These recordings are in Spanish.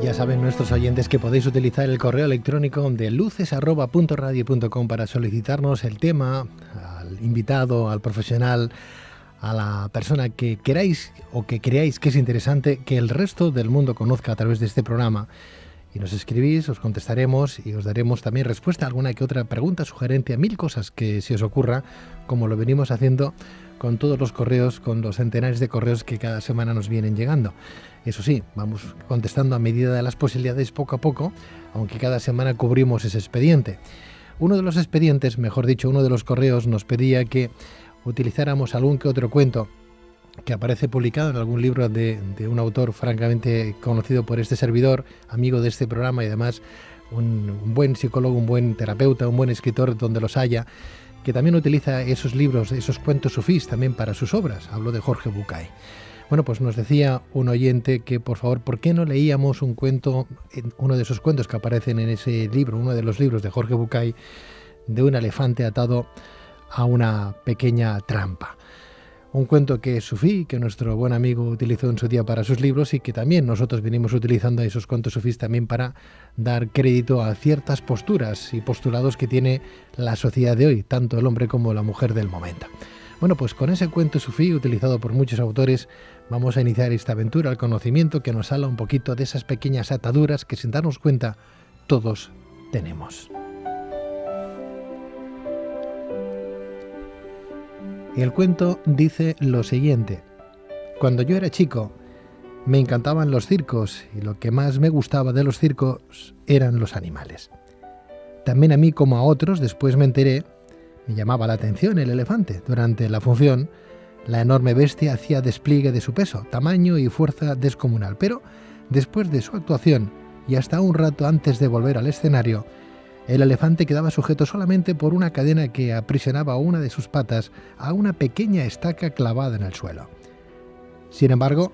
Ya saben nuestros oyentes que podéis utilizar el correo electrónico de luces@puntoradio.com para solicitarnos el tema, al invitado, al profesional, a la persona que queráis o que creáis que es interesante que el resto del mundo conozca a través de este programa. Y nos escribís, os contestaremos y os daremos también respuesta a alguna que otra pregunta, sugerencia, mil cosas que se os ocurra, como lo venimos haciendo con todos los correos, con los centenares de correos que cada semana nos vienen llegando. Eso sí, vamos contestando a medida de las posibilidades poco a poco, aunque cada semana cubrimos ese expediente. Uno de los expedientes, mejor dicho, uno de los correos nos pedía que utilizáramos algún que otro cuento que aparece publicado en algún libro de un autor francamente conocido por este servidor, amigo de este programa y además un buen psicólogo, un buen terapeuta, un buen escritor donde los haya, que también utiliza esos libros, esos cuentos sufís también para sus obras. Hablo de Jorge Bucay. Bueno, pues nos decía un oyente que por favor, ¿por qué no leíamos un cuento, uno de esos cuentos que aparecen en ese libro, uno de los libros de Jorge Bucay, de un elefante atado a una pequeña trampa? Un cuento que es sufí, que nuestro buen amigo utilizó en su día para sus libros y que también nosotros venimos utilizando esos cuentos sufís también para dar crédito a ciertas posturas y postulados que tiene la sociedad de hoy, tanto el hombre como la mujer del momento. Bueno, pues con ese cuento sufí utilizado por muchos autores vamos a iniciar esta aventura al conocimiento que nos habla un poquito de esas pequeñas ataduras que sin darnos cuenta todos tenemos. El cuento dice lo siguiente: cuando yo era chico me encantaban los circos y lo que más me gustaba de los circos eran los animales. También a mí como a otros después me enteré, me llamaba la atención el elefante. Durante la función, la enorme bestia hacía despliegue de su peso, tamaño y fuerza descomunal, pero después de su actuación y hasta un rato antes de volver al escenario, el elefante quedaba sujeto solamente por una cadena que aprisionaba una de sus patas a una pequeña estaca clavada en el suelo. Sin embargo,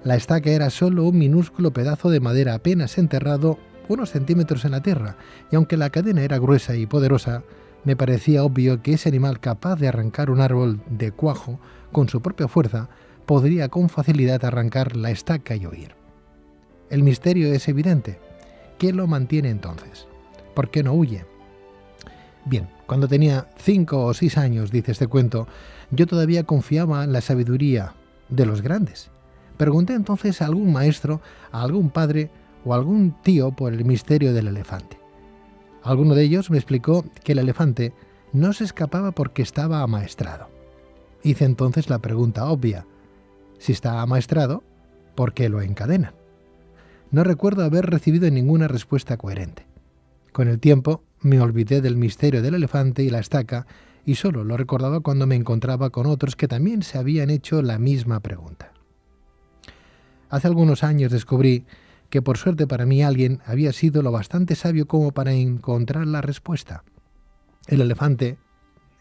la estaca era solo un minúsculo pedazo de madera apenas enterrado unos centímetros en la tierra, y aunque la cadena era gruesa y poderosa, me parecía obvio que ese animal capaz de arrancar un árbol de cuajo con su propia fuerza podría con facilidad arrancar la estaca y huir. El misterio es evidente. ¿Qué lo mantiene entonces? ¿Por qué no huye? Bien, cuando tenía 5 o 6 años, dice este cuento, yo todavía confiaba en la sabiduría de los grandes. Pregunté entonces a algún maestro, a algún padre o a algún tío por el misterio del elefante. Alguno de ellos me explicó que el elefante no se escapaba porque estaba amaestrado. Hice entonces la pregunta obvia: si está amaestrado, ¿por qué lo encadenan? No recuerdo haber recibido ninguna respuesta coherente. Con el tiempo me olvidé del misterio del elefante y la estaca y solo lo recordaba cuando me encontraba con otros que también se habían hecho la misma pregunta. Hace algunos años descubrí que por suerte para mí alguien había sido lo bastante sabio como para encontrar la respuesta. El elefante,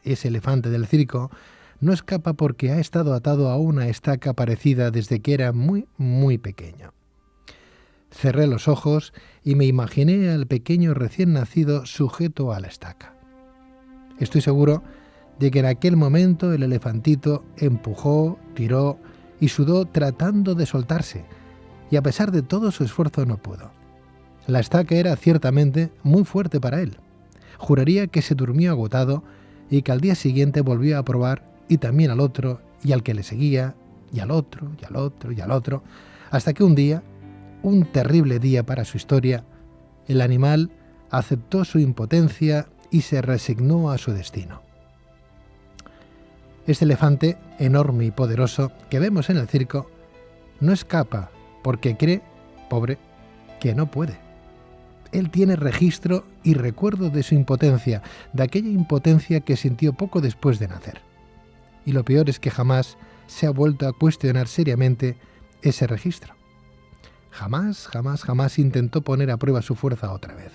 ese elefante del circo, no escapa porque ha estado atado a una estaca parecida desde que era muy, muy pequeño. Cerré los ojos y me imaginé al pequeño recién nacido sujeto a la estaca. Estoy seguro de que en aquel momento el elefantito empujó, tiró y sudó tratando de soltarse, y a pesar de todo su esfuerzo no pudo. La estaca era ciertamente muy fuerte para él. Juraría que se durmió agotado y que al día siguiente volvió a probar, y también al otro, y al que le seguía, y al otro, y al otro, y al otro, hasta que un día, un terrible día para su historia, el animal aceptó su impotencia y se resignó a su destino. Este elefante, enorme y poderoso, que vemos en el circo, no escapa porque cree, pobre, que no puede. Él tiene registro y recuerdo de su impotencia, de aquella impotencia que sintió poco después de nacer. Y lo peor es que jamás se ha vuelto a cuestionar seriamente ese registro. Jamás intentó poner a prueba su fuerza otra vez.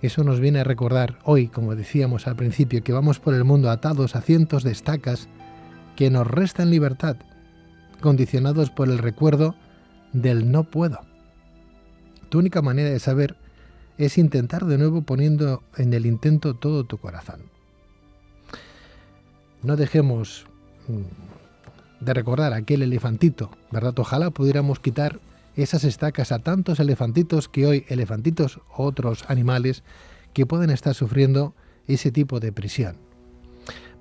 Eso nos viene a recordar hoy, como decíamos al principio, que vamos por el mundo atados a cientos de estacas que nos restan libertad, condicionados por el recuerdo del no puedo. Tu única manera de saber es intentar de nuevo poniendo en el intento todo tu corazón. No dejemos de recordar aquel elefantito, ¿verdad? Ojalá pudiéramos quitar esas estacas a tantos elefantitos que hoy, elefantitos u otros animales, que pueden estar sufriendo ese tipo de prisión.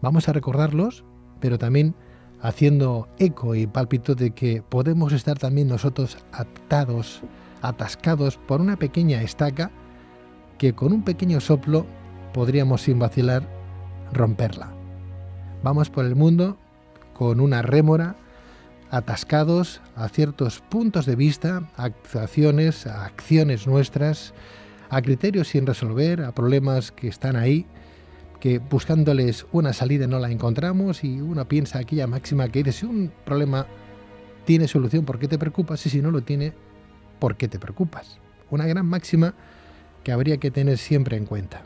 Vamos a recordarlos, pero también haciendo eco y pálpito de que podemos estar también nosotros atados, atascados por una pequeña estaca que con un pequeño soplo podríamos sin vacilar romperla. Vamos por el mundo con una rémora, atascados a ciertos puntos de vista, a actuaciones, a acciones nuestras, a criterios sin resolver, a problemas que están ahí, que buscándoles una salida no la encontramos, y uno piensa aquella máxima que dice: si un problema tiene solución, ¿por qué te preocupas? Y si no lo tiene, ¿por qué te preocupas? Una gran máxima que habría que tener siempre en cuenta.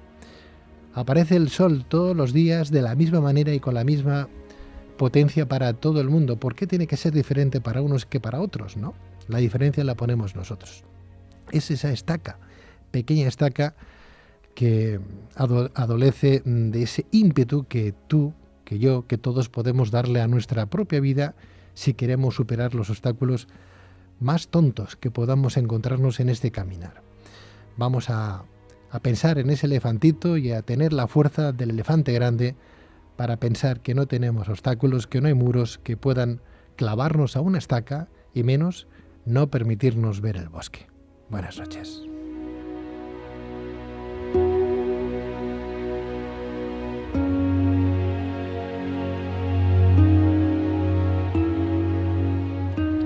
Aparece el sol todos los días de la misma manera y con la misma potencia para todo el mundo. ¿Por qué tiene que ser diferente para unos que para otros, no? La diferencia la ponemos nosotros. Es esa estaca, pequeña estaca, que adolece de ese ímpetu que tú, que yo, que todos podemos darle a nuestra propia vida si queremos superar los obstáculos más tontos que podamos encontrarnos en este caminar. Vamos a pensar en ese elefantito y a tener la fuerza del elefante grande para pensar que no tenemos obstáculos, que no hay muros que puedan clavarnos a una estaca y menos no permitirnos ver el bosque. Buenas noches.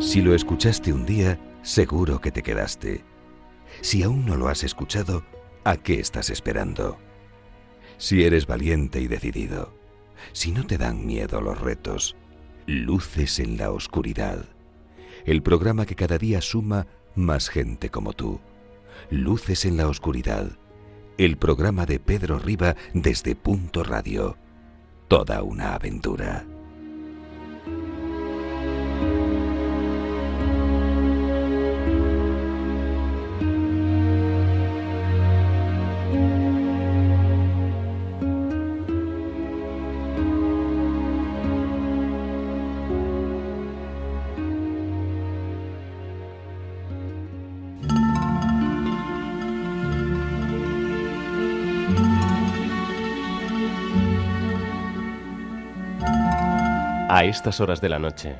Si lo escuchaste un día, seguro que te quedaste. Si aún no lo has escuchado, ¿a qué estás esperando? Si eres valiente y decidido, si no te dan miedo los retos, Luces en la Oscuridad. El programa que cada día suma más gente como tú. Luces en la Oscuridad. El programa de Pedro Riba desde Punto Radio. Toda una aventura. A estas horas de la noche,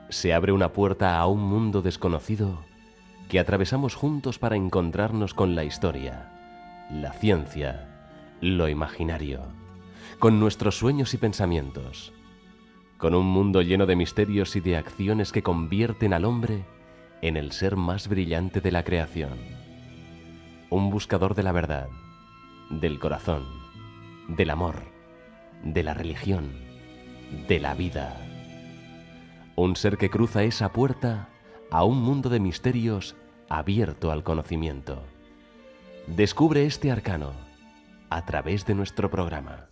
se abre una puerta a un mundo desconocido que atravesamos juntos para encontrarnos con la historia, la ciencia, lo imaginario, con nuestros sueños y pensamientos, con un mundo lleno de misterios y de acciones que convierten al hombre en el ser más brillante de la creación. Un buscador de la verdad, del corazón, del amor, de la religión, de la vida. Un ser que cruza esa puerta a un mundo de misterios abierto al conocimiento. Descubre este arcano a través de nuestro programa.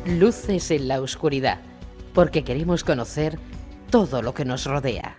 Luces en la Oscuridad, porque queremos conocer todo lo que nos rodea.